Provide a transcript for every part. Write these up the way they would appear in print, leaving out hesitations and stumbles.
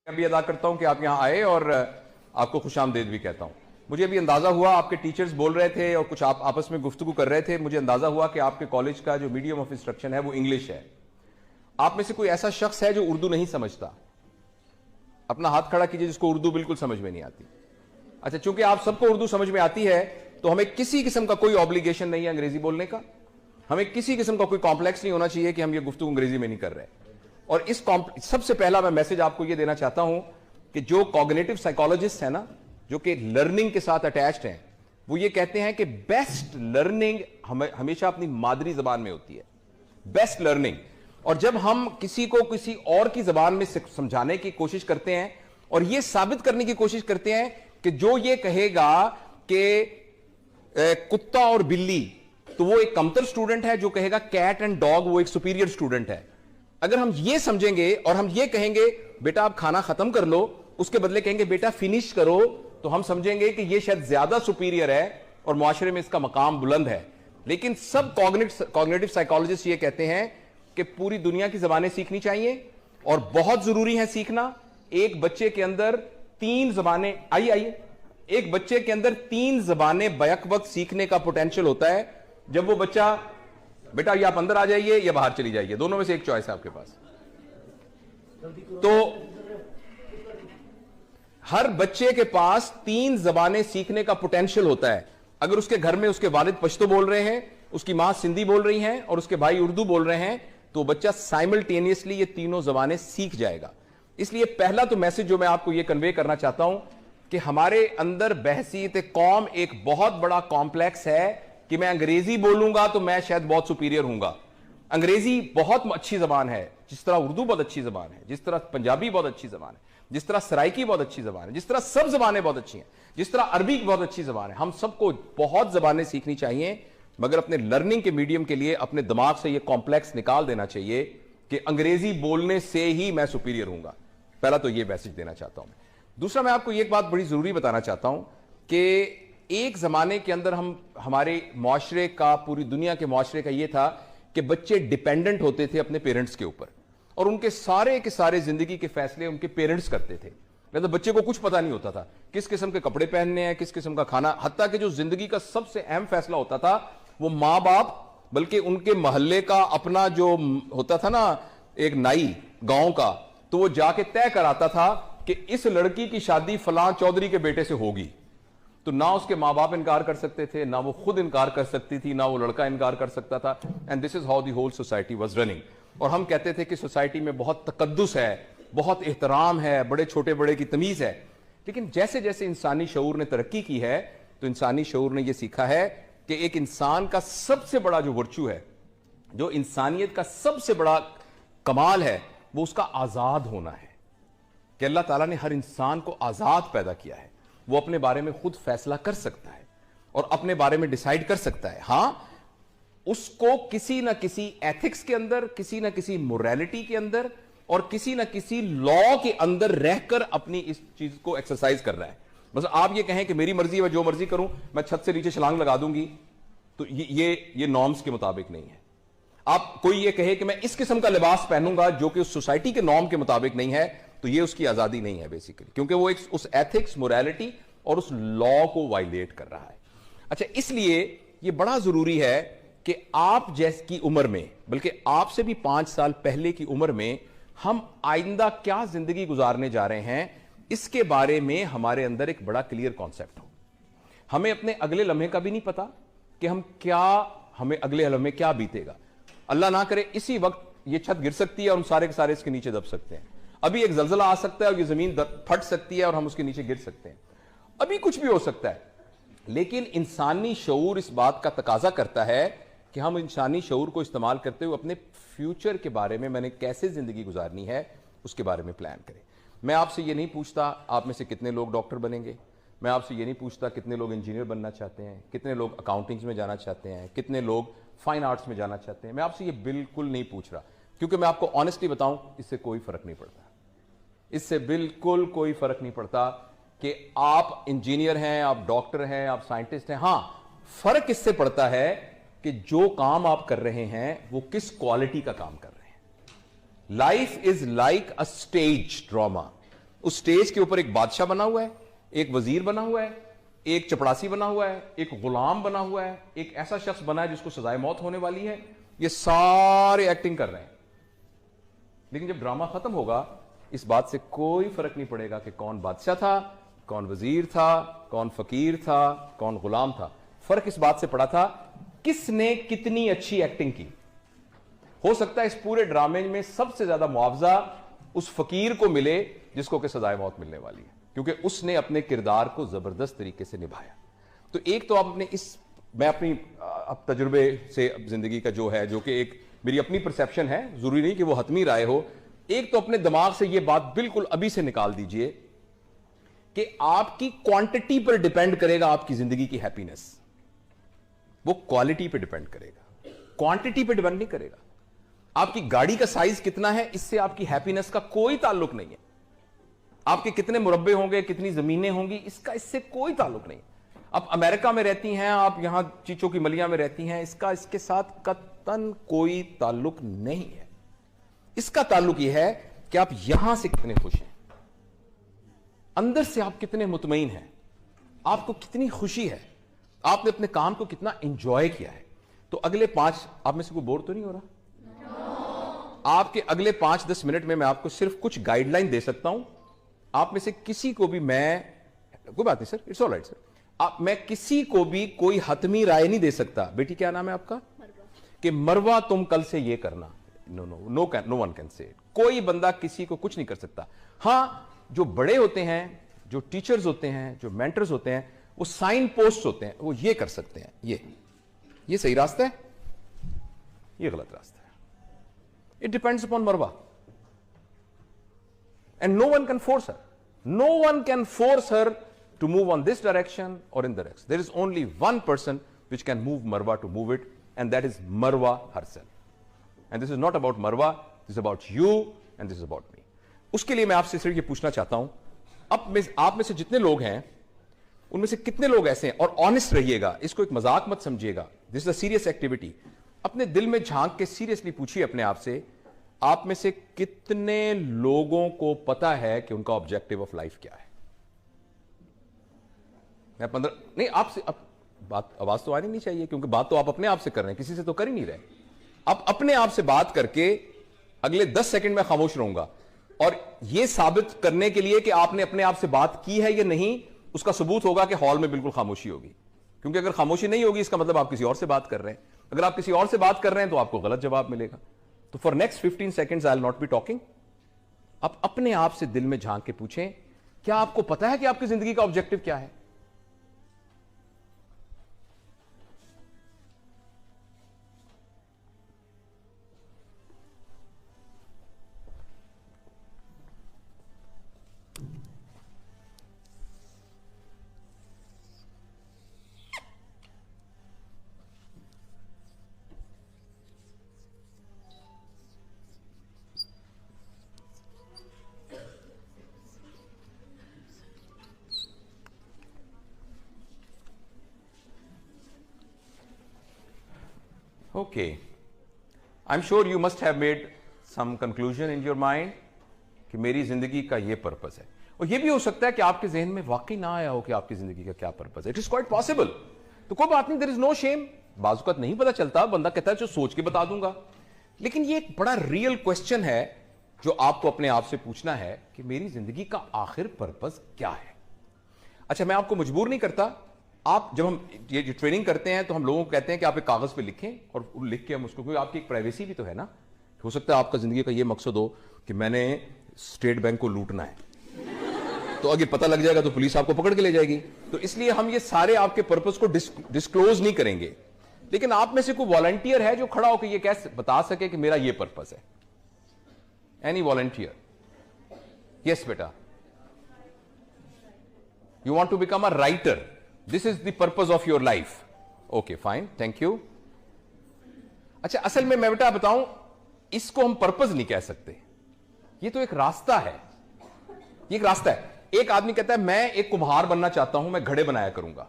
मैं भी अदा करता हूं कि आप यहां आए और आपको खुशामदीद भी कहता हूं। मुझे अभी अंदाजा हुआ, आपके टीचर्स बोल रहे थे और कुछ आप आपस में गुफ्तगू कर रहे थे, मुझे अंदाजा हुआ कि आपके कॉलेज का जो मीडियम ऑफ इंस्ट्रक्शन है वो इंग्लिश है। आप में से कोई ऐसा शख्स है जो उर्दू नहीं समझता? अपना हाथ खड़ा कीजिए जिसको उर्दू बिल्कुल समझ में नहीं आती। अच्छा, चूंकि आप सबको उर्दू समझ में आती है तो हमें किसी किस्म का कोई ऑब्लिगेशन नहीं है अंग्रेजी बोलने का। हमें किसी किस्म का कोई कॉम्प्लेक्स नहीं होना चाहिए कि हम ये गुफ्तगू अंग्रेजी में नहीं कर रहे। और इस सबसे पहला मैं मैसेज आपको ये देना चाहता हूं कि जो कॉग्निटिव साइकोलॉजिस्ट है ना, जो कि लर्निंग के साथ अटैच्ड हैं, वो ये कहते हैं कि बेस्ट लर्निंग हमेशा अपनी मादरी जबान में होती है, बेस्ट लर्निंग। और जब हम किसी को किसी और की जबान में समझाने की कोशिश करते हैं और ये साबित करने की कोशिश करते हैं कि जो ये कहेगा कि कुत्ता और बिल्ली, तो वो एक कमतर स्टूडेंट है, जो कहेगा कैट एंड डॉग वो एक सुपीरियर स्टूडेंट है। अगर हम ये समझेंगे और हम ये कहेंगे बेटा आप खाना खत्म कर लो, उसके बदले कहेंगे बेटा फिनिश करो, तो हम समझेंगे कि ये शायद ज्यादा सुपीरियर है और मुआशरे में इसका मकाम बुलंद है। लेकिन सब कॉग्निटिव साइकोलॉजिस्ट ये कहते हैं कि पूरी दुनिया की जबानें सीखनी चाहिए और बहुत जरूरी है सीखना। एक बच्चे के अंदर 3 जबानें एक बच्चे के अंदर 3 जबानें बैक वक्त सीखने का पोटेंशियल होता है। जब वो बच्चा, बेटा ये आप अंदर आ जाइए या बाहर चली जाइए, दोनों में से एक चॉइस है आपके पास। तो हर बच्चे के पास 3 जबानें सीखने का पोटेंशियल होता है। अगर उसके घर में उसके वालिद पश्तो बोल रहे हैं, उसकी मां सिंधी बोल रही हैं और उसके भाई उर्दू बोल रहे हैं, तो बच्चा साइमल्टेनियसली ये तीनों जबानें सीख जाएगा। इसलिए पहला तो मैसेज जो मैं आपको ये कन्वे करना चाहता हूं कि हमारे अंदर बहसीत कौम एक बहुत बड़ा कॉम्प्लेक्स है कि मैं अंग्रेजी बोलूंगा तो मैं शायद बहुत सुपीरियर हूंगा। अंग्रेजी बहुत अच्छी जबान है, जिस तरह उर्दू बहुत अच्छी जबान है, जिस तरह पंजाबी बहुत अच्छी जबान है, जिस तरह सराइकी बहुत अच्छी जबान है, जिस तरह सब जबानें बहुत अच्छी हैं, जिस तरह अरबी बहुत अच्छी जबान है। हम सबको बहुत जबानें सीखनी चाहिए, मगर अपने लर्निंग के मीडियम के लिए अपने दिमाग से यह कॉम्प्लेक्स निकाल देना चाहिए कि अंग्रेजी बोलने से ही मैं सुपीरियर हूंगा। पहला तो यह मैसेज देना चाहता हूं। दूसरा, मैं आपको एक बात बड़ी जरूरी बताना चाहता हूं कि एक जमाने के अंदर हमारे मुआशरे का, पूरी दुनिया के मुआशरे का यह था कि बच्चे डिपेंडेंट होते थे अपने पेरेंट्स के ऊपर और उनके सारे के सारे जिंदगी के फैसले उनके पेरेंट्स करते थे। मतलब बच्चे को कुछ पता नहीं होता था किस किस्म के कपड़े पहनने हैं, किस किस्म का खाना, हत्ता कि जो जिंदगी का सबसे अहम फैसला होता था वो माँ बाप, बल्कि उनके मोहल्ले का अपना जो होता था ना एक नाई गांव का, तो वो जाके तय कराता था कि इस लड़की की शादी फलां चौधरी के बेटे से होगी। तो ना उसके माँ बाप इनकार कर सकते थे, ना वो खुद इनकार कर सकती थी, ना वो लड़का इनकार कर सकता था। And this is how the whole society was running. और हम कहते थे कि सोसाइटी में बहुत तकद्दुस है, बहुत एहतराम है, बड़े छोटे बड़े की तमीज है। लेकिन जैसे जैसे इंसानी शऊर ने तरक्की की है, तो इंसानी शऊर ने यह सीखा है कि एक इंसान का सबसे बड़ा जो वर्चू है, जो इंसानियत का सबसे बड़ा कमाल है, वो उसका आजाद होना है। कि अल्लाह ताला ने हर इंसान को आजाद पैदा किया है, वो अपने बारे में खुद फैसला कर सकता है और अपने बारे में डिसाइड कर सकता है। हां, उसको किसी ना किसी एथिक्स के अंदर, किसी ना किसी मोरालिटी के अंदर और किसी ना किसी लॉ के अंदर रहकर अपनी इस चीज को एक्सरसाइज कर रहा है। बस आप ये कहें कि मेरी मर्जी है, जो मर्जी करूं, मैं छत से नीचे छलांग लगा दूंगी, तो ये नॉर्म्स के मुताबिक नहीं है। आप कोई ये कहे कि मैं इस किस्म का लिबास पहनूंगा जो कि उस सोसाइटी के नॉर्म के मुताबिक नहीं है, तो ये उसकी आजादी नहीं है बेसिकली, क्योंकि वो एक उस एथिक्स, मोरालिटी और उस लॉ को वायलेट कर रहा है। अच्छा, इसलिए ये बड़ा जरूरी है कि आप जैसी उम्र में, बल्कि आपसे भी 5 साल पहले की उम्र में, हम आइंदा क्या जिंदगी गुजारने जा रहे हैं, इसके बारे में हमारे अंदर एक बड़ा क्लियर कॉन्सेप्ट हो। हमें अपने अगले लम्हे का भी नहीं पता कि हमें अगले लम्हे क्या बीतेगा। अल्लाह ना करे इसी वक्त ये छत गिर सकती है और हम सारे के सारे इसके नीचे दब सकते हैं। अभी एक जलजला आ सकता है और ये जमीन फट सकती है और हम उसके नीचे गिर सकते हैं। अभी कुछ भी हो सकता है। लेकिन इंसानी शऊर इस बात का तकाजा करता है कि हम इंसानी शऊर को इस्तेमाल करते हुए अपने फ्यूचर के बारे में, मैंने कैसे जिंदगी गुजारनी है, उसके बारे में प्लान करें। मैं आपसे ये नहीं पूछता आप में से कितने लोग डॉक्टर बनेंगे, मैं आपसे ये नहीं पूछता कितने लोग इंजीनियर बनना चाहते हैं, कितने लोग अकाउंटिंग में जाना चाहते हैं, कितने लोग फाइन आर्ट्स में जाना चाहते हैं। मैं आपसे ये बिल्कुल नहीं पूछ रहा, क्योंकि मैं आपको ऑनेस्टली बताऊं, इससे कोई फर्क नहीं पड़ता। इससे बिल्कुल कोई फर्क नहीं पड़ता कि आप इंजीनियर हैं, आप डॉक्टर हैं, आप साइंटिस्ट हैं। हां, फर्क इससे पड़ता है कि जो काम आप कर रहे हैं वो किस क्वालिटी का काम कर रहे हैं। Life is like a stage drama. उस स्टेज के ऊपर एक बादशाह बना हुआ है, एक वजीर बना हुआ है, एक चपड़ासी बना हुआ है, एक गुलाम बना हुआ है, एक ऐसा शख्स बना है जिसको सजाए मौत होने वाली है। ये सारे एक्टिंग कर रहे हैं। लेकिन जब ड्रामा खत्म होगा, इस बात से कोई फर्क नहीं पड़ेगा कि कौन बादशाह था, कौन वजीर था, कौन फकीर था, कौन गुलाम था। फर्क इस बात से पड़ा था किसने कितनी अच्छी एक्टिंग की। हो सकता है इस पूरे ड्रामे में सबसे ज्यादा मुआवजा उस फकीर को मिले जिसको कि सजाए मौत मिलने वाली है, क्योंकि उसने अपने किरदार को जबरदस्त तरीके से निभाया। तो एक तो आप अपने मैं अपनी अब तजुर्बे से जिंदगी का जो है, जो कि एक मेरी अपनी परसेप्शन है, जरूरी नहीं कि वो हतमी राय हो। एक तो अपने दिमाग से ये बात बिल्कुल अभी से निकाल दीजिए कि आपकी क्वांटिटी पर डिपेंड करेगा आपकी जिंदगी की हैप्पीनेस, वो क्वालिटी पे डिपेंड करेगा, क्वांटिटी पे डिपेंड नहीं करेगा। आपकी गाड़ी का साइज कितना है, इससे आपकी हैप्पीनेस का कोई ताल्लुक नहीं है। आपके कितने मुरब्बे होंगे, कितनी जमीनें होंगी, इससे कोई ताल्लुक नहीं। आप अमेरिका में रहती हैं, आप यहां चीचों की मलिया में रहती हैं, इसके साथ कतन कोई ताल्लुक नहीं है। इसका ताल्लुक यह है कि आप यहां से कितने खुश हैं, अंदर से आप कितने मुतमईन हैं, आपको कितनी खुशी है, आपने अपने काम को कितना एंजॉय किया है। तो अगले 5, आप में से कोई बोर तो नहीं हो रहा? आपके अगले 5-10 मिनट में मैं आपको सिर्फ कुछ गाइडलाइन दे सकता हूं। आप में से किसी को भी कोई बात नहीं sir, it's all right sir, मैं किसी को भी कोई हतमी राय नहीं दे सकता। बेटी क्या नाम है आपका? कि मरवा तुम कल से ये करना। No one can say. कोई बंदा किसी को कुछ नहीं कर सकता। हां, जो बड़े होते हैं, जो टीचर्स होते हैं, जो मेंटर्स होते हैं, वो साइन पोस्ट होते हैं, वो ये कर सकते हैं। ये सही रास्ता है, ये गलत रास्ता है। It depends upon Marwa, and no one can force her. No one can force her to move on this direction or in the next. There is only one person which can move Marwa to move it, and that is Marwa herself. And this is not about Marwa, this is about you and this is about me. उसके लिए मैं आपसे सिर्फ ये पूछना चाहता हूं, आप में से जितने लोग हैं, उनमें से कितने लोग ऐसे हैं, और ऑनेस्ट रहिएगा, इसको एक मजाक मत समझिएगा, this is a serious activity. अपने दिल में झांक के सीरियसली पूछिए अपने आप से, आप में से कितने लोगों को पता है कि उनका ऑब्जेक्टिव ऑफ लाइफ क्या है? मैं 15 नहीं, आपसे बात आवाज तो आनी नहीं चाहिए, क्योंकि बात तो आप अपने आप से कर रहे हैं, किसी से तो कर ही नहीं रहे। आप अपने आप से बात करके अगले 10 सेकंड में खामोश रहूंगा, और यह साबित करने के लिए कि आपने अपने आप से बात की है या नहीं, उसका सबूत होगा कि हॉल में बिल्कुल खामोशी होगी। क्योंकि अगर खामोशी नहीं होगी, इसका मतलब आप किसी और से बात कर रहे हैं। अगर आप किसी और से बात कर रहे हैं तो आपको गलत जवाब मिलेगा। तो for next 15 seconds I will not be talking. आप अपने आप से दिल में झांक के पूछें, क्या आपको पता है कि आपकी जिंदगी का ऑब्जेक्टिव क्या है? Okay, I'm sure you must have made some conclusion in your mind कि मेरी जिंदगी का ये पर्पस है। और ये भी हो सकता है कि आपके जहन में वाकई ना आया हो कि आपकी जिंदगी का क्या पर्पस है। It is quite possible. तो कोई बात नहीं, देयर इज नो शेम। बाजुकात नहीं पता चलता, बंदा कहता है जो सोच के बता दूंगा। लेकिन ये एक बड़ा रियल क्वेश्चन है जो आपको अपने आप से पूछना है कि मेरी जिंदगी का आखिर पर्पस क्या है। अच्छा, मैं आपको मजबूर नहीं करता। आप जब हम ये ट्रेनिंग करते हैं तो हम लोगों को कहते हैं कि आप एक कागज पे लिखें, और लिख के हम उसको, क्योंकि आपकी एक प्राइवेसी भी तो है ना। हो सकता है आपका जिंदगी का ये मकसद हो कि मैंने स्टेट बैंक को लूटना है, तो अगर पता लग जाएगा तो पुलिस आपको पकड़ के ले जाएगी। तो इसलिए हम ये सारे आपके पर्पस को डिस्क्लोज नहीं करेंगे। लेकिन आप में से कोई वॉलंटियर है जो खड़ा होकर ये कैसे बता सके कि मेरा ये पर्पस है? Any volunteer? यस बेटा, you want to become a writer, this is the purpose of your life. Okay fine, thank you. अच्छा, असल में मैं बेटा बताऊं, इसको हम पर्पस नहीं कह सकते, ये तो एक रास्ता है। ये एक रास्ता है। एक आदमी कहता है मैं एक कुम्हार बनना चाहता हूं, मैं घड़े बनाया करूंगा।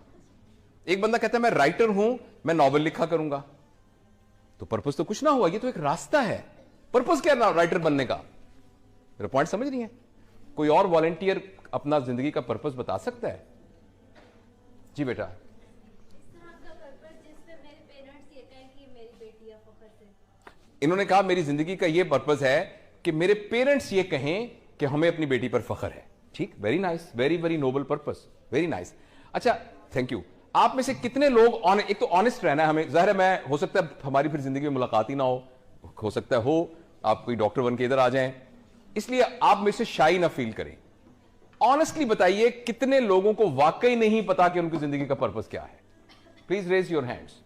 एक बंदा कहता है मैं राइटर हूं, मैं नॉवेल लिखा करूंगा। तो पर्पस तो कुछ ना हुआ, ये तो एक रास्ता है। पर्पस क्या है राइटर बनने का? मेरा पॉइंट समझ नहीं है? कोई और वॉलंटियर अपना जिंदगी का पर्पस बता सकता है? जी बेटा। इन्होंने कहा मेरी जिंदगी का यह पर्पस है कि मेरे पेरेंट्स ये कहें कि हमें अपनी बेटी पर फख्र है। ठीक, very nice, very very noble purpose, very nice. अच्छा, थैंक यू। आप में से कितने लोग एक तो ऑनेस्ट रहना है हमें, जाहिर है मैं हो सकता है हमारी फिर जिंदगी में मुलाकात ही ना हो सकता है हो आप कोई डॉक्टर बन के इधर आ जाएं, इसलिए आप में से शाई ना फील करें। ऑनेस्टली बताइए कितने लोगों को वाकई नहीं पता कि उनकी जिंदगी का पर्पस क्या है? Please raise your hands.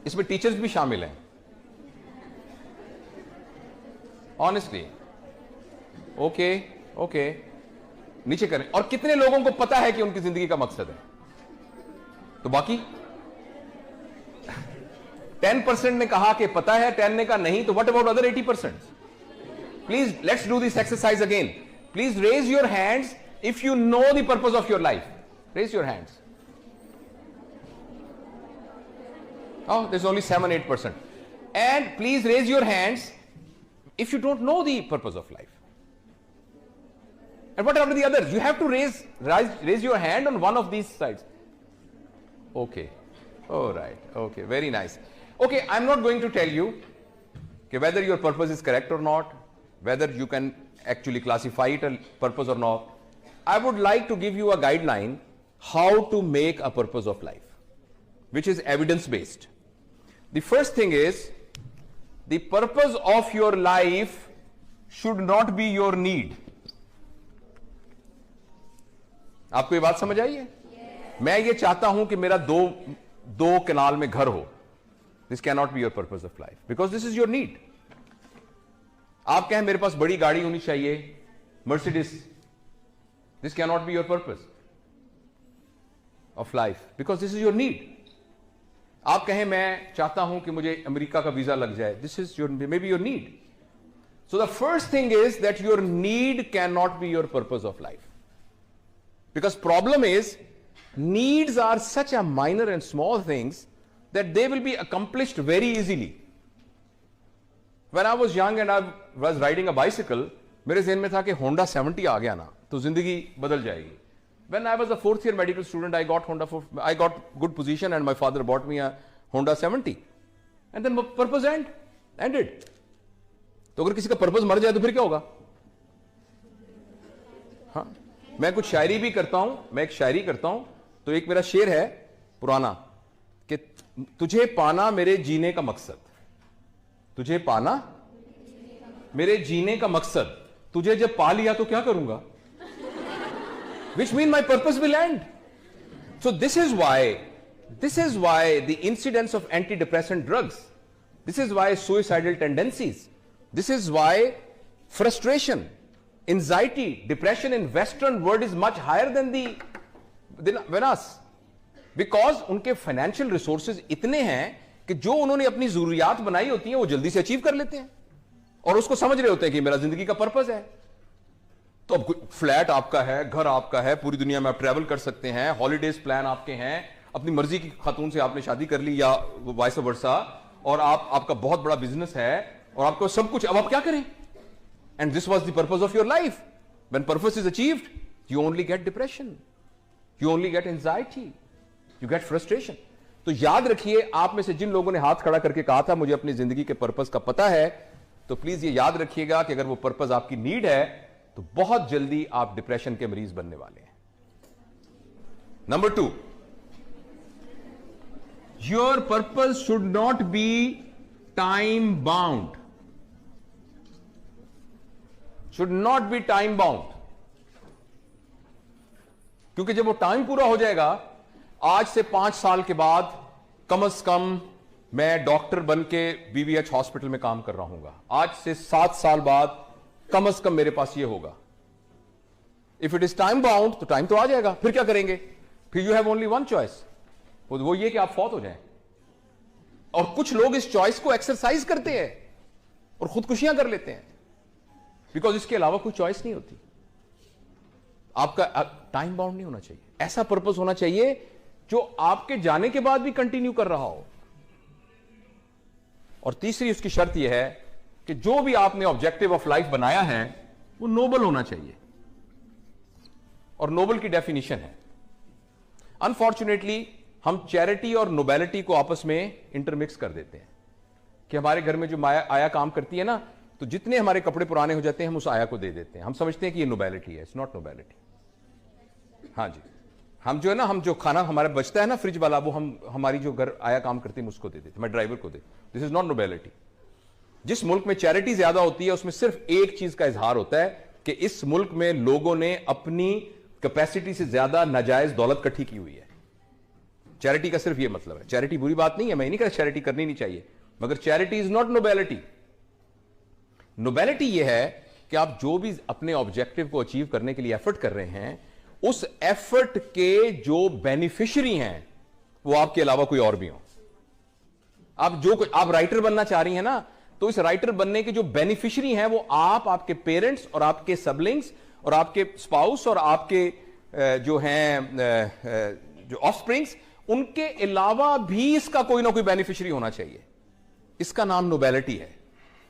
इसमें टीचर्स भी शामिल हैं, ऑनेस्टली। ओके ओके, नीचे करें। और कितने लोगों को पता है कि उनकी जिंदगी का मकसद है? तो बाकी 10% ने कहा कि पता है, 10 ने कहा नहीं, तो what about other 80%? Please let's do this exercise again. Please raise your hands if you know the purpose of your life. Raise your hands. Oh, there's only 7-8%. And please raise your hands if you don't know the purpose of life. And what about the others? You have to raise your hand on one of these sides. Okay. All right. Okay. Very nice. Okay. I'm not going to tell you whether your purpose is correct or not, whether you can actually classify it a purpose or not. I would like to give you a guideline how to make a purpose of life, which is evidence based. The first thing is, the purpose of your life should not be your need. आपको ये बात समझ आई है? मैं ये चाहता हूं कि मेरा दो कनाल में घर हो। This can not be your purpose of life, because this is your need. आप कहें मेरे पास बड़ी गाड़ी होनी चाहिए, Mercedes, this can not be your purpose of life, because this is your need. आप कहें मैं चाहता हूं कि मुझे अमेरिका का वीजा लग जाए, this is your may be your need. So the first thing is that your need can not be your purpose of life, because problem is needs are such a minor and small things that they will be accomplished very easily. When I was young and I was riding a bicycle, मेरे ज़हन में था कि Honda 70 आ गया ना तो जिंदगी बदल जाएगी। When I was a 4th year medical student, I got good position and my father bought me a Honda 70. And then purpose ended. तो अगर किसी का पर्पस मर जाए तो फिर क्या होगा? हाँ, मैं कुछ शायरी भी करता हूं, मैं एक शायरी करता हूं, तो एक मेरा शेर है पुराना कि तुझे पाना मेरे जीने का मकसद, तुझे पाना मेरे जीने का मकसद, तुझे जब पा लिया तो क्या करूंगा? Which means my purpose will end. So this is why the incidence of antidepressant drugs, this is why suicidal tendencies, this is why frustration, anxiety, depression in Western world is much higher than us, because उनके financial resources इतने हैं कि जो उन्होंने अपनी जरूरियात बनाई होती हैं वो जल्दी से अचीव कर लेते हैं और उसको समझ रहे होते हैं कि मेरा जिंदगी का पर्पस है। तो अब फ्लैट आपका है, घर आपका है, पूरी दुनिया में आप ट्रैवल कर सकते हैं, हॉलीडेज प्लान आपके हैं, अपनी मर्जी की खातून से आपने शादी कर ली या वाइस वर्सा, और आपका बहुत बड़ा बिजनेस है और आपको सब कुछ, अब आप क्या करें? And this was the purpose of your life. When purpose is achieved, you only get depression, you only get anxiety, you get frustration. तो याद रखिए, आप में से जिन लोगों ने हाथ खड़ा करके कहा था मुझे अपनी जिंदगी के पर्पस का पता है, तो प्लीज ये याद रखिएगा कि अगर वो पर्पस आपकी नीड है तो बहुत जल्दी आप डिप्रेशन के मरीज बनने वाले हैं। Number 2, your purpose should not be time bound, should not be time bound, क्योंकि जब वो टाइम पूरा हो जाएगा, आज से 5 साल के बाद कम से कम मैं डॉक्टर बन के बीवीएच हॉस्पिटल में काम कर रहा हूंगा, आज से 7 साल बाद कम से कम मेरे पास ये होगा। If it is time bound तो टाइम तो आ जाएगा, फिर क्या करेंगे? फिर you have only one choice, वो ये कि आप फौत हो जाएं। और कुछ लोग इस चॉइस को एक्सरसाइज करते हैं और खुदकुशियां कर लेते हैं, बिकॉज इसके अलावा कोई चॉइस नहीं होती। आपका टाइम बाउंड नहीं होना चाहिए, ऐसा पर्पस होना चाहिए जो आपके जाने के बाद भी कंटिन्यू कर रहा हो। और तीसरी उसकी शर्त यह है कि जो भी आपने ऑब्जेक्टिव ऑफ लाइफ बनाया है वो नोबल होना चाहिए, और नोबल की डेफिनेशन है। अनफॉर्चुनेटली हम चैरिटी और नोबेलिटी को आपस में इंटरमिक्स कर देते हैं कि हमारे घर में जो माया आया काम करती है ना, तो जितने हमारे कपड़े पुराने हो जाते हैं हम उस आया को दे देते हैं, हम समझते हैं कि ये नोबेलिटी है। It's not nobility. हाँ जी, हम जो है ना, हम जो खाना हमारा बचता है ना फ्रिज वाला, वो हम हमारी जो घर आया काम करती है उसको दे देते, मैं ड्राइवर को दे। This is not nobility. जिस मुल्क में चैरिटी ज्यादा होती है उसमें सिर्फ एक चीज का इजहार होता है कि इस मुल्क में लोगों ने अपनी कैपेसिटी से ज्यादा नाजायज दौलत इकट्ठी की हुई है। चैरिटी का सिर्फ यह मतलब है। चैरिटी बुरी बात नहीं है, मैं नहीं कह चैरिटी करनी नहीं चाहिए, मगर charity is not nobility. Nobility यह है कि आप जो भी अपने ऑब्जेक्टिव को अचीव करने के लिए एफर्ट कर रहे हैं, उस एफर्ट के जो बेनिफिशियरी हैं वो आपके अलावा कोई और भी हो। आप राइटर बनना चाह रही हैं ना, तो इस राइटर बनने के जो बेनिफिशियरी हैं वो आप, आपके पेरेंट्स और आपके सबलिंग्स और आपके स्पाउस और आपके जो हैं जो ऑफस्प्रिंग्स, उनके अलावा भी इसका कोई ना कोई बेनिफिशियरी होना चाहिए। इसका नाम नोबेलिटी है।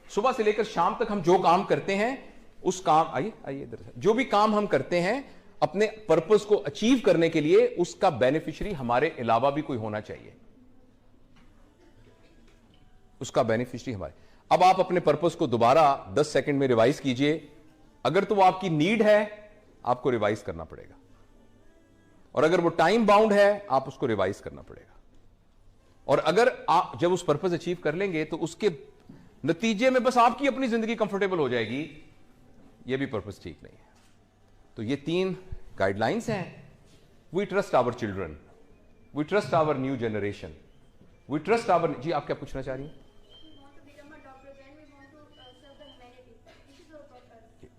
सुबह से लेकर शाम तक हम जो काम करते हैं उस काम, आइए इधर, जो भी काम हम करते हैं अपने पर्पस को अचीव करने के लिए, उसका बेनिफिशियरी हमारे अलावा भी कोई होना चाहिए। उसका बेनिफिशियरी हमारे। अब आप अपने पर्पस को दोबारा 10 सेकंड में रिवाइज कीजिए। अगर तो वो आपकी नीड है, आपको रिवाइज करना पड़ेगा, और अगर वो टाइम बाउंड है, आप उसको रिवाइज करना पड़ेगा। और अगर आप जब उस पर्पस अचीव कर लेंगे तो उसके नतीजे में बस आपकी अपनी जिंदगी कंफर्टेबल हो जाएगी, ये भी पर्पस ठीक नहीं है। तो ये 3 गाइडलाइंस हैं। We trust our children, we trust our new generation, we trust our. जी, आप क्या पूछना चाह रही हैं?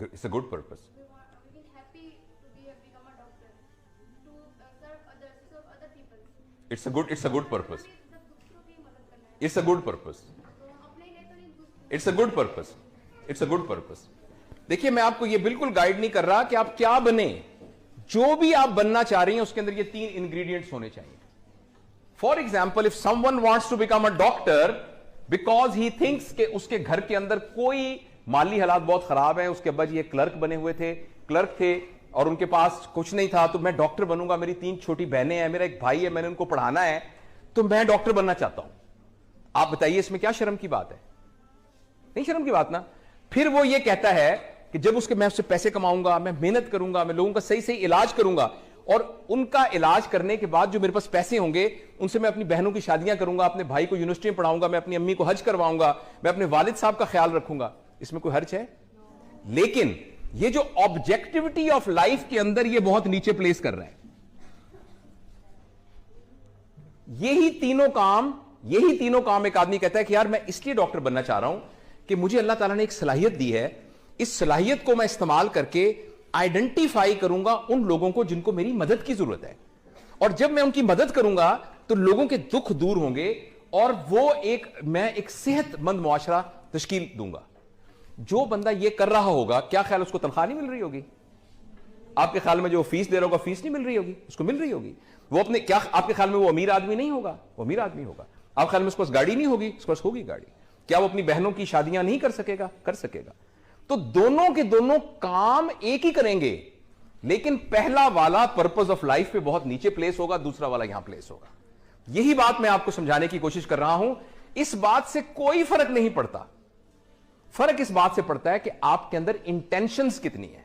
It's a good purpose. We will happy to become a doctor, to serve others, to serve other people. It's a good purpose. It's a good purpose. It's a good purpose. It's a good purpose. देखिए, मैं आपको ये बिल्कुल guide नहीं कर रहा कि आप क्या बने। जो भी आप बनना चाह रही हैं उसके अंदर ये 3 इंग्रेडिएंट्स होने चाहिए। For example, if someone wants to become a doctor because he thinks कि उसके घर के अंदर कोई माली हालात बहुत खराब है, उसके अब्बा जी एक क्लर्क बने हुए थे, क्लर्क थे, और उनके पास कुछ नहीं था, तो मैं डॉक्टर बनूंगा, मेरी 3 छोटी बहनें हैं, मेरा एक भाई है, मैंने उनको पढ़ाना है, तो मैं डॉक्टर बनना चाहता हूं। आप बताइए इसमें क्या शर्म की बात है? नहीं शर्म की बात ना। फिर वो ये कहता है कि जब मैं उससे पैसे कमाऊंगा, मैं मेहनत करूंगा, मैं लोगों का सही सही इलाज करूंगा, और उनका इलाज करने के बाद जो मेरे पास पैसे होंगे उनसे मैं अपनी बहनों की शादियां करूंगा, अपने भाई को यूनिवर्सिटी में पढ़ाऊंगा, मैं अपनी अम्मी को हज करवाऊंगा, मैं अपने वालिद साहब का ख्याल रखूंगा। इसमें कोई हर्ज है? लेकिन ये जो ऑब्जेक्टिविटी ऑफ लाइफ के अंदर ये बहुत नीचे प्लेस कर रहा है। यही तीनों काम एक आदमी कहता है कि यार मैं इसलिए डॉक्टर बनना चाह रहा हूं कि मुझे अल्लाह ताला ने एक सलाहियत दी है, इस सलाहियत को मैं इस्तेमाल करके आइडेंटिफाई करूंगा उन लोगों को जिनको मेरी मदद की जरूरत है, और जब मैं उनकी मदद करूंगा तो लोगों के दुख दूर होंगे, और वो मैं एक सेहतमंद मुआशरा तश्कील दूंगा। जो बंदा ये कर रहा होगा, क्या ख्याल उसको तनख्वाह नहीं मिल रही होगी? आपके ख्याल में जो फीस दे रहा होगा, फीस नहीं मिल रही होगी? उसको मिल रही होगी। वो अपने, क्या आपके ख्याल में वो अमीर आदमी नहीं होगा? वो अमीर आदमी होगा। आप ख्याल में उसके पास गाड़ी नहीं होगी? उसके पास होगी गाड़ी। क्या वो अपनी बहनों की शादियां नहीं कर सकेगा? कर सकेगा। तो दोनों के दोनों काम एक ही करेंगे, लेकिन पहला वाला पर्पस ऑफ लाइफ पे बहुत नीचे प्लेस होगा, दूसरा वाला यहां प्लेस होगा। यही बात मैं आपको समझाने की कोशिश कर रहा हूं। इस बात से कोई फर्क नहीं पड़ता। फर्क इस बात से पड़ता है कि आपके अंदर इंटेंशंस कितनी है।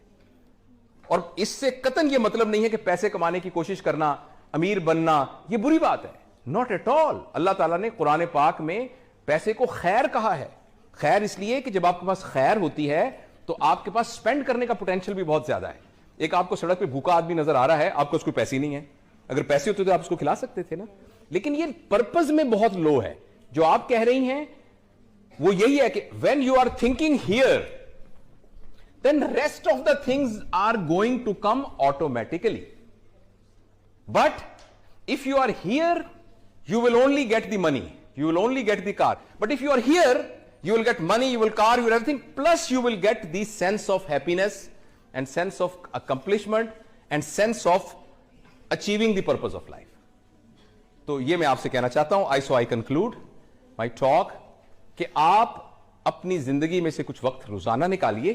और इससे कतन यह मतलब नहीं है कि पैसे कमाने की कोशिश करना, अमीर बनना, यह बुरी बात है। Not at all. अल्लाह ताला ने कुरान पाक में पैसे को खैर कहा है। खैर इसलिए कि जब आपके पास खैर होती है तो आपके पास स्पेंड करने का पोटेंशियल भी बहुत ज्यादा है। एक आपको सड़क पे भूखा आदमी नजर आ रहा है, आपको उसको पैसे नहीं है, अगर पैसे होते तो आप उसको खिला सकते थे ना। लेकिन ये पर्पस में बहुत लो है। जो आप कह रही हैं वो यही है कि when you are thinking here, then rest of the things are going to come automatically. But if you are here, you will only get the money, you will only get the car. But if you are here, you will get money, you will car, you will everything, plus you will get the sense of happiness and sense of accomplishment and sense of achieving the purpose of life. तो ये मैं आपसे कहना चाहता हूं, so I conclude my talk कि आप अपनी जिंदगी में से कुछ वक्त रोजाना निकालिए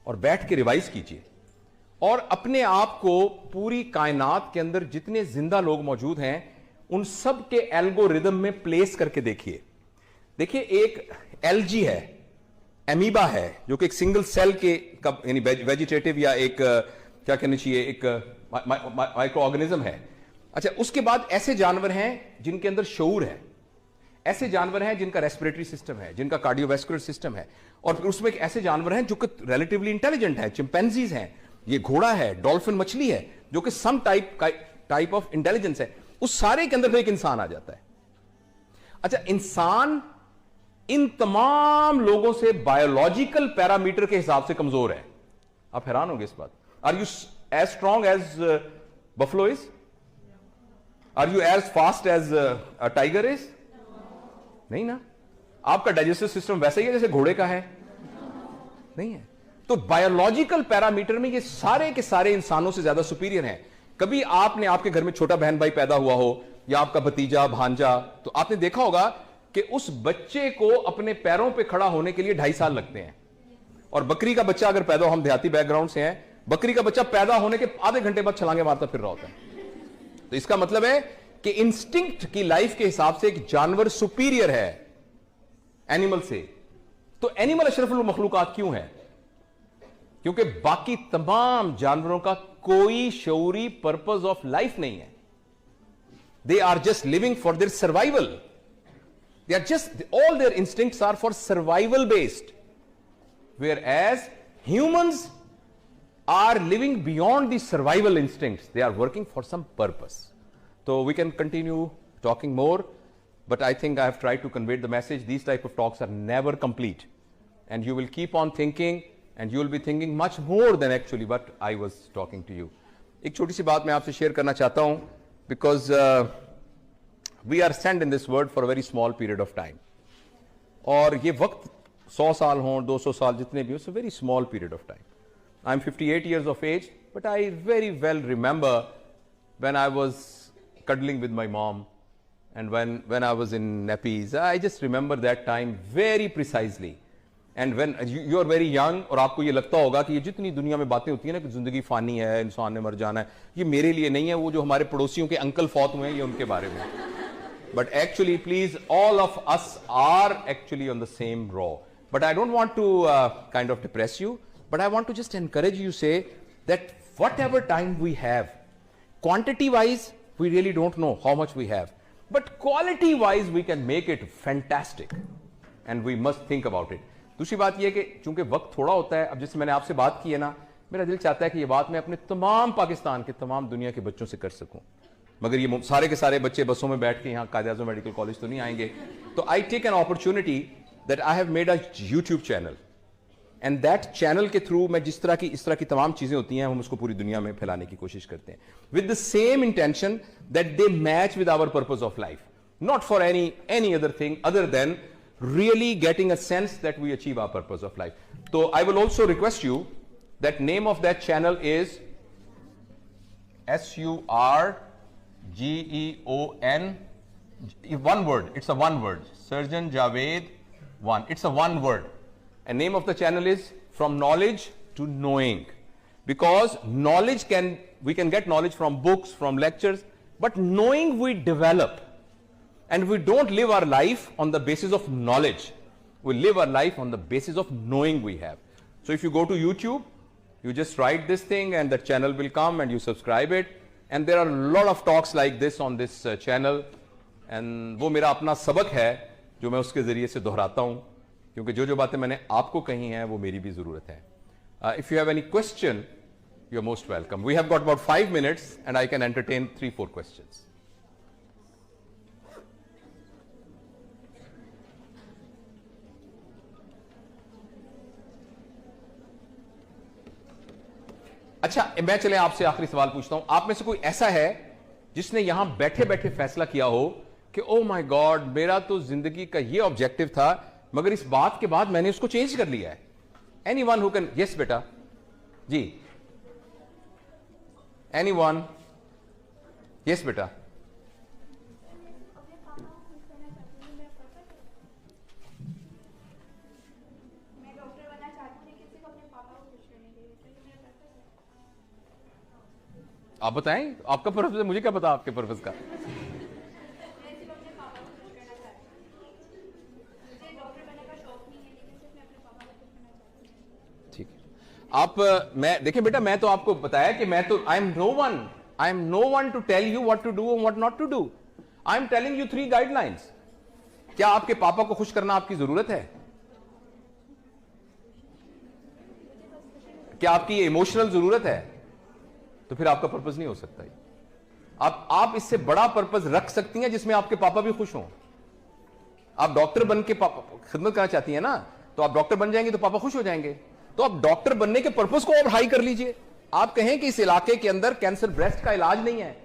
और बैठ के रिवाइज कीजिए और अपने आप को पूरी कायनात के अंदर जितने जिंदा लोग मौजूद हैं उन सब के एल्गोरिदम में प्लेस करके देखिए। देखिए, एक एलजी है, एमीबा है, जो कि एक सिंगल सेल के यानी वेजिटेटिव या एक क्या कहना चाहिए, एक माइक्रो ऑर्गेनिज्म है। अच्छा, उसके बाद ऐसे जानवर हैं जिनके अंदर शऊर है, ऐसे जानवर हैं जिनका रेस्पिरेटरी सिस्टम है, जिनका कार्डियोवैस्कुलर सिस्टम है, और फिर उसमें एक ऐसे जानवर हैं जो कि रिलेटिवली इंटेलिजेंट है, चिंपैंजीज हैं, ये घोड़ा है, डॉल्फिन मछली है, जो कि सम टाइप ऑफ इंटेलिजेंस है। उस सारे के अंदर एक इंसान आ जाता है। अच्छा, इंसान इन तमाम लोगों से बायोलॉजिकल पैरामीटर के हिसाब से कमजोर है। आप हैरान होंगे इस बात। Are you as strong as buffalo is? Are you as fast as a tiger is? नहीं ना। आपका डाइजेस्टिव सिस्टम वैसा ही है जैसे घोड़े का है? नहीं है। तो बायोलॉजिकल पैरामीटर में ये सारे के सारे इंसानों से ज्यादा सुपीरियर हैं। कभी आपने आपके घर में छोटा बहन भाई पैदा हुआ हो या आपका भतीजा भांजा, तो आपने देखा होगा कि उस बच्चे को अपने पैरों पे खड़ा होने के लिए 2.5 साल लगते हैं। और बकरी का बच्चा अगर पैदा हो, हम देहाती बैकग्राउंड से हैं, बकरी का बच्चा पैदा होने के आधे घंटे बाद छलांगे मारता फिर रहा होता है। तो इसका मतलब है कि इंस्टिंक्ट की लाइफ के हिसाब से एक जानवर सुपीरियर है एनिमल से। तो एनिमल अशरफुल मखलूकात क्यों है? क्योंकि बाकी तमाम जानवरों का कोई शऊरी पर्पस ऑफ लाइफ नहीं है। They are just living for their survival. They are just, all their instincts are for survival based, whereas humans are living beyond the survival instincts. They are working for some purpose. So we can continue talking more, but I think I have tried to convey the message. These type of talks are never complete, and you will keep on thinking, and you will be thinking much more than actually what I was talking to you. एक छोटी सी बात मैं आपसे share करना चाहता हूँ, because we are sent in this world for a very small period of time. और ये वक्त 100 साल हों, 200 साल, जितने भी हो, it's a very small period of time. I'm 58 years of age, but I very well remember when I was cuddling with my mom and when I was in nappies. I just remember that time very precisely. And when you are very young और आपको ये लगता होगा कि ये जितनी दुनिया में बातें होती है ना कि जिंदगी फानी है, इंसान ने मर जाना है, ये मेरे लिए नहीं है, वो जो हमारे पड़ोसियों के अंकल फौत हुए हैं ये उनके बारे में। But actually, please, all of us are actually on the same row. But I don't want to kind of depress you. But I want to just encourage you, say that whatever time we have, quantity wise we really don't know how much we have, but quality wise we can make it fantastic, and we must think about it. दूसरी बात यह कि चूंकि वक्त थोड़ा होता है, अब जैसे मैंने आपसे बात की है ना, मेरा दिल चाहता है कि ये बात मैं अपने तमाम पाकिस्तान के तमाम दुनिया के बच्चों से कर सकूं, मगर ये सारे के सारे बच्चे बसों में बैठ के यहाँ कायद-ए-आज़म मेडिकल कॉलेज तो नहीं आएंगे। तो I take an opportunity that I have made a YouTube channel, and that channel के थ्रू मैं इस तरह की तमाम चीजें होती हैं, हम उसको पूरी दुनिया में फैलाने की कोशिश करते हैं, with the same intention that they match with our purpose of life, not for any other thing other than really getting a sense that we achieve our purpose of life. तो I will also request you that name of that channel is SURGEON, one word, it's a one word, Surgeon Javed 1, it's a one word. And name of the channel is From Knowledge to Knowing, because we can get knowledge from books, from lectures, but knowing we develop, and we don't live our life on the basis of knowledge, we live our life on the basis of knowing we have. So if you go to YouTube, you just write this thing and the channel will come and you subscribe it, and there are a lot of talks like this on this channel, and वो मेरा अपना सबक है जो मैं उसके जरिए से दोहराता हूँ, क्योंकि जो बातें मैंने आपको कही हैं वो मेरी भी जरूरत है. If you have any question, you are most welcome. We have got about 5 minutes and I can entertain 3-4 questions. अच्छा, मैं चले आपसे आखिरी सवाल पूछता हूं. आप में से कोई ऐसा है जिसने यहां बैठे बैठे फैसला किया हो कि ओ माय गॉड, मेरा तो जिंदगी का ये ऑब्जेक्टिव था, मगर इस बात के बाद मैंने उसको चेंज कर लिया है? Anyone who can? यस बेटा जी, एनीवन? यस बेटा. आप बताएं, आपका पर्पस है, मुझे क्या पता आपके पर्पस का। मैं सिर्फ अपने पापा को खुश करना चाहती हूँ। मुझे डॉक्टर बनने का शौक नहीं है, लेकिन सिर्फ मैं अपने पापा को खुश करना चाहती हूँ। ठीक है। आप मैं देखिए बेटा, मैं तो आपको बताया कि मैं तो I am no one to tell you what to do और what not to do. I am telling you 3 guidelines. क्या आपके पापा को खुश करना आपकी जरूरत है? क्या आपकी ये इमोशनल जरूरत है? तो फिर आपका पर्पस नहीं हो सकता। आप इससे बड़ा पर्पस रख सकती हैं जिसमें आपके पापा भी खुश हों। आप डॉक्टर बन के खिदमत करना चाहती हैं ना, तो आप डॉक्टर बन जाएंगे तो पापा खुश हो जाएंगे। तो आप डॉक्टर बनने के पर्पस को और हाई कर लीजिए। आप कहें कि इस इलाके के अंदर कैंसर ब्रेस्ट का इलाज नहीं है,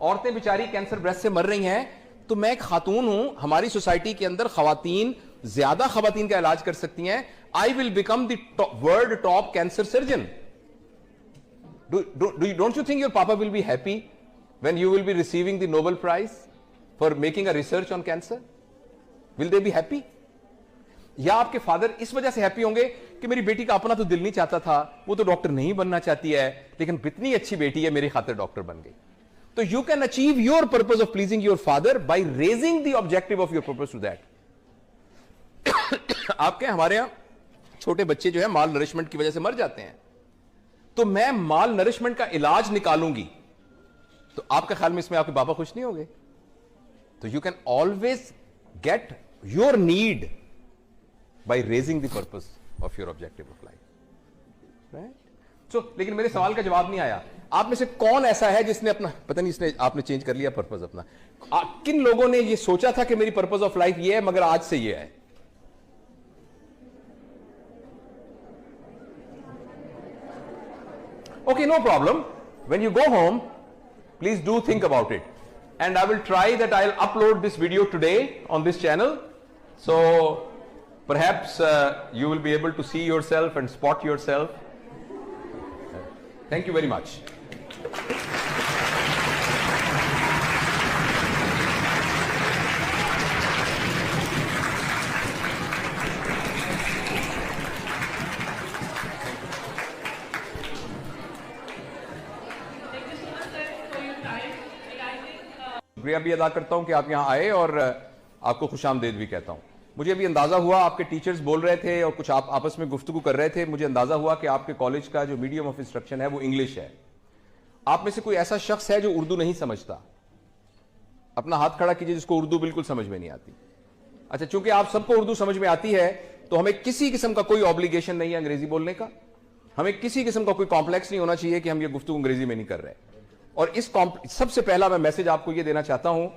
औरतें बेचारी कैंसर ब्रेस्ट से मर रही हैं, तो मैं एक खातून हूं, हमारी सोसाइटी के अंदर खवातीन ज्यादा खवातीन का इलाज कर सकती हैं। I will become the world top cancer surgeon. Don't you think your papa will be happy when you will be receiving the Nobel Prize for making a research on cancer? Will they be happy? या आपके father इस वजह से happy होंगे कि मेरी बेटी का अपना तो दिल नहीं चाहता था, वो तो डॉक्टर नहीं बनना चाहती है, लेकिन इतनी अच्छी बेटी है, मेरी खातिर डॉक्टर बन गई। तो you can achieve your purpose of pleasing your father by raising the objective of your purpose to that. आपके हमारे यहां छोटे बच्चे जो है माल नरिशमेंट की वजह से मर जाते हैं, तो मैं माल नरिशमेंट का इलाज निकालूंगी, तो आपका ख्याल में इसमें आपके पापा खुश नहीं होंगे? तो you can always get your need by raising the purpose of your objective of life, right? So लेकिन मेरे सवाल का जवाब नहीं आया। आप में से कौन ऐसा है जिसने अपना, पता नहीं, इसने आपने चेंज कर लिया पर्पस अपना? किन लोगों ने ये सोचा था कि मेरी पर्पस ऑफ लाइफ ये है, मगर आज से ये है? Okay, no problem. When you go home, please do think about it. And I will try that I'll upload this video today on this channel. So perhaps you will be able to see yourself and spot yourself. Thank you very much. शुक्रिया भी अदा करता हूं कि आप यहां आए और आपको खुशामदीद भी कहता हूं। मुझे अभी अंदाजा हुआ, आपके टीचर्स बोल रहे थे और कुछ आप आपस में गुफ्तगू कर रहे थे, मुझे अंदाजा हुआ कि आपके कॉलेज का जो मीडियम ऑफ इंस्ट्रक्शन है वो इंग्लिश है। आप में से कोई ऐसा शख्स है जो उर्दू नहीं समझता? अपना हाथ खड़ा कीजिए जिसको उर्दू बिल्कुल समझ में नहीं आती। अच्छा, चूंकि आप सबको उर्दू समझ में आती है तो हमें किसी किस्म का कोई ऑब्लिगेशन नहीं है अंग्रेजी बोलने का। हमें किसी किस्म का कोई कॉम्प्लेक्स नहीं होना चाहिए कि हम ये गुफ्तगू अंग्रेजी में नहीं कर रहे। और इस सबसे पहला मैं मैसेज आपको यह देना चाहता हूं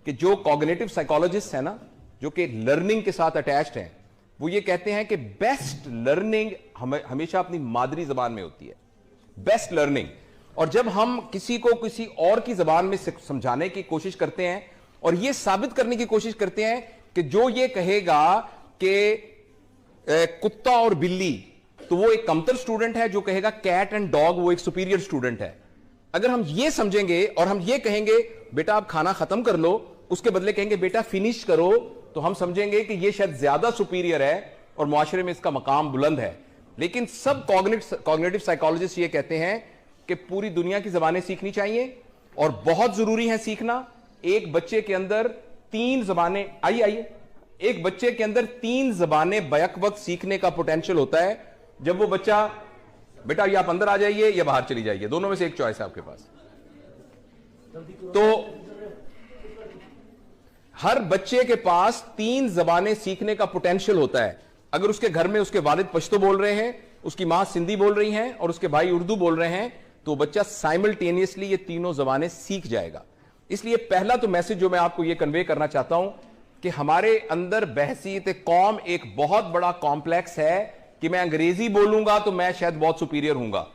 कि जो कॉग्निटिव साइकोलॉजिस्ट है ना, जो कि लर्निंग के साथ अटैच्ड हैं, वो ये कहते हैं कि बेस्ट लर्निंग हमेशा अपनी मादरी जबान में होती है, बेस्ट लर्निंग। और जब हम किसी को किसी और की जबान में समझाने की कोशिश करते हैं और यह साबित करने की कोशिश करते हैं कि जो ये कहेगा कि कुत्ता और बिल्ली, तो वो एक कमतर स्टूडेंट है, जो कहेगा कैट एंड डॉग वो एक सुपीरियर स्टूडेंट है। अगर हम ये समझेंगे और हम ये कहेंगे बेटा आप खाना खत्म कर लो, उसके बदले कहेंगे बेटा फिनिश करो, तो हम समझेंगे कि ये शायद ज्यादा सुपीरियर है और मुआशरे में इसका मकाम बुलंद है। लेकिन सब कॉग्निटिव साइकोलॉजिस्ट ये कहते हैं कि पूरी दुनिया की जबानें सीखनी चाहिए और बहुत जरूरी है सीखना। एक बच्चे के अंदर 3 जबानें, आइए, एक बच्चे के अंदर 3 जबानें बैक वक्त सीखने का पोटेंशियल होता है। जब वो बच्चा, बेटा ये आप अंदर आ जाइए या बाहर चली जाइए, दोनों में से एक चॉइस है आपके पास। तो हर बच्चे के पास 3 जबानें सीखने का पोटेंशियल होता है। अगर उसके घर में उसके वालिद पश्तो बोल रहे हैं, उसकी मां सिंधी बोल रही हैं और उसके भाई उर्दू बोल रहे हैं, तो बच्चा साइमल्टेनियसली ये तीनों जबानें सीख जाएगा। इसलिए पहला तो मैसेज जो मैं आपको ये कन्वे करना चाहता हूं कि हमारे अंदर बहसीत कौम एक बहुत बड़ा कॉम्प्लेक्स है कि मैं अंग्रेजी बोलूंगा तो मैं शायद बहुत सुपीरियर हूंगा।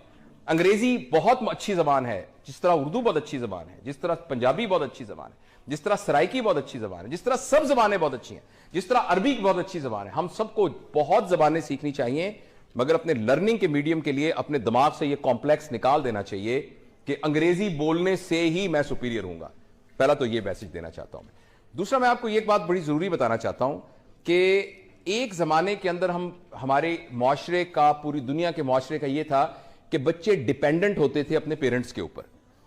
अंग्रेजी बहुत अच्छी जबान है, जिस तरह उर्दू बहुत अच्छी जबान है, जिस तरह पंजाबी बहुत अच्छी जबान है, जिस तरह सराइकी बहुत अच्छी जबान है, जिस तरह सब जबानें बहुत अच्छी हैं, जिस तरह अरबी बहुत अच्छी जबान है। हम सबको बहुत जबानें सीखनी चाहिए, मगर अपने लर्निंग के मीडियम के लिए अपने दिमाग से यह कॉम्प्लेक्स निकाल देना चाहिए कि अंग्रेजी बोलने से ही मैं सुपीरियर हूंगा। पहला तो यह मैसेज देना चाहता हूं। दूसरा, मैं आपको एक बात बड़ी जरूरी बताना चाहता हूं कि एक जमाने के अंदर हमारे मुआशरे का, पूरी दुनिया के मुआशरे का यह था कि बच्चे डिपेंडेंट होते थे अपने पेरेंट्स के ऊपर।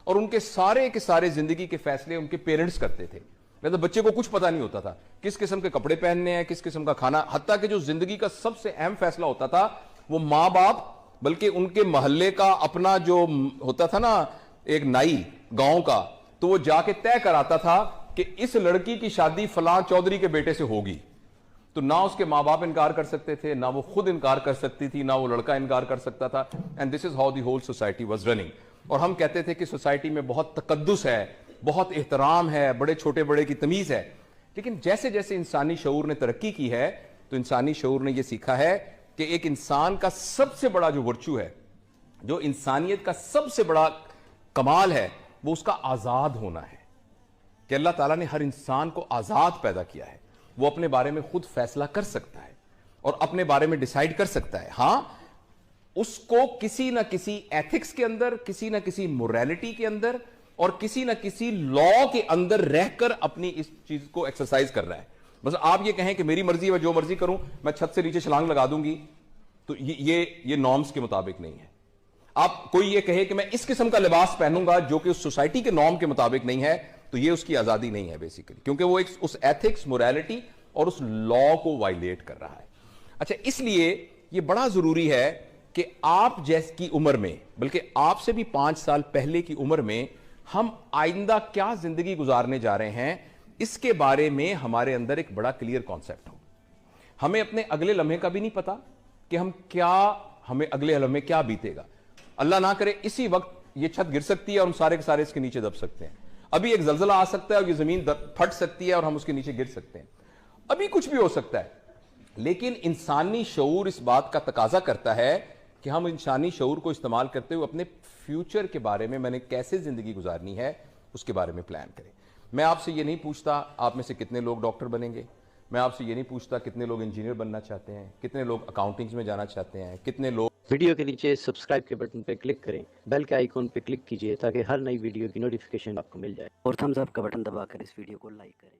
और उनके सारे के सारे जिंदगी के फैसले उनके पेरेंट्स करते थे। मतलब बच्चे को कुछ पता नहीं होता था किस किस्म के कपड़े पहनने हैं, किस किस्म का खाना, हत्ता कि जो जिंदगी का सबसे अहम फैसला होता था वो माँ बाप, बल्कि उनके मोहल्ले का अपना जो होता था ना एक नाई गांव का, तो वो जाके तय कराता था कि इस लड़की की शादी फलां चौधरी के बेटे से होगी। तो ना उसके माँ बाप इनकार कर सकते थे, ना वो खुद इनकार कर सकती थी, ना वो लड़का इनकार कर सकता था। And this is how the whole society was running. और हम कहते थे कि सोसाइटी में बहुत तकद्दुस है, बहुत एहतराम है, बड़े छोटे बड़े की तमीज है। लेकिन जैसे जैसे इंसानी शऊर ने तरक्की की है तो इंसानी शऊर ने यह सीखा है कि एक इंसान का सबसे बड़ा जो वर्चू है, जो इंसानियत का सबसे बड़ा कमाल है, वो उसका आजाद होना है। कि अल्लाह ताला ने हर इंसान को आजाद पैदा किया है, वो अपने बारे में खुद फैसला कर सकता है और अपने बारे में डिसाइड कर सकता है। हां, उसको किसी ना किसी एथिक्स के अंदर, किसी ना किसी मोरालिटी के अंदर और किसी ना किसी लॉ के अंदर रहकर अपनी इस चीज को एक्सरसाइज कर रहा है। बस आप ये कहें कि मेरी मर्जी है, जो मर्जी करूं, मैं छत से नीचे छलांग लगा दूंगी, तो ये नॉर्म्स के मुताबिक नहीं है। आप कोई ये कहे कि मैं इस किस्म का लिबास पहनूंगा जो कि उस सोसाइटी के नॉर्म के मुताबिक नहीं है, तो ये उसकी आजादी नहीं है बेसिकली, क्योंकि वो एक उस एथिक्स, मोरालिटी और उस लॉ को वायलेट कर रहा है। अच्छा, इसलिए ये बड़ा जरूरी है कि आप जैसी उम्र में, बल्कि आपसे भी 5 साल पहले की उम्र में, हम आइंदा क्या जिंदगी गुजारने जा रहे हैं, इसके बारे में हमारे अंदर एक बड़ा क्लियर कॉन्सेप्ट हो। हमें अपने अगले लम्हे का भी नहीं पता कि हमें अगले लम्हे क्या बीतेगा। अल्लाह ना करे इसी वक्त ये छत गिर सकती है और हम सारे के सारे इसके नीचे दब सकते हैं। अभी एक जलजला आ सकता है और ये जमीन फट सकती है और हम उसके नीचे गिर सकते हैं। अभी कुछ भी हो सकता है। लेकिन इंसानी शऊर इस बात का तकाजा करता है कि हम इंसानी शऊर को इस्तेमाल करते हुए अपने फ्यूचर के बारे में, मैंने कैसे जिंदगी गुजारनी है, उसके बारे में प्लान करें। मैं आपसे ये नहीं पूछता आप में से कितने लोग डॉक्टर बनेंगे, मैं आपसे ये नहीं पूछता कितने लोग इंजीनियर बनना चाहते हैं, कितने लोग अकाउंटिंग्स में जाना चाहते हैं, कितने लोग। वीडियो के नीचे सब्सक्राइब के बटन पर क्लिक करें, बेल के आइकॉन पर क्लिक कीजिए ताकि हर नई वीडियो की नोटिफिकेशन आपको मिल जाए, और थम्स अप का बटन दबाकर इस वीडियो को लाइक करें।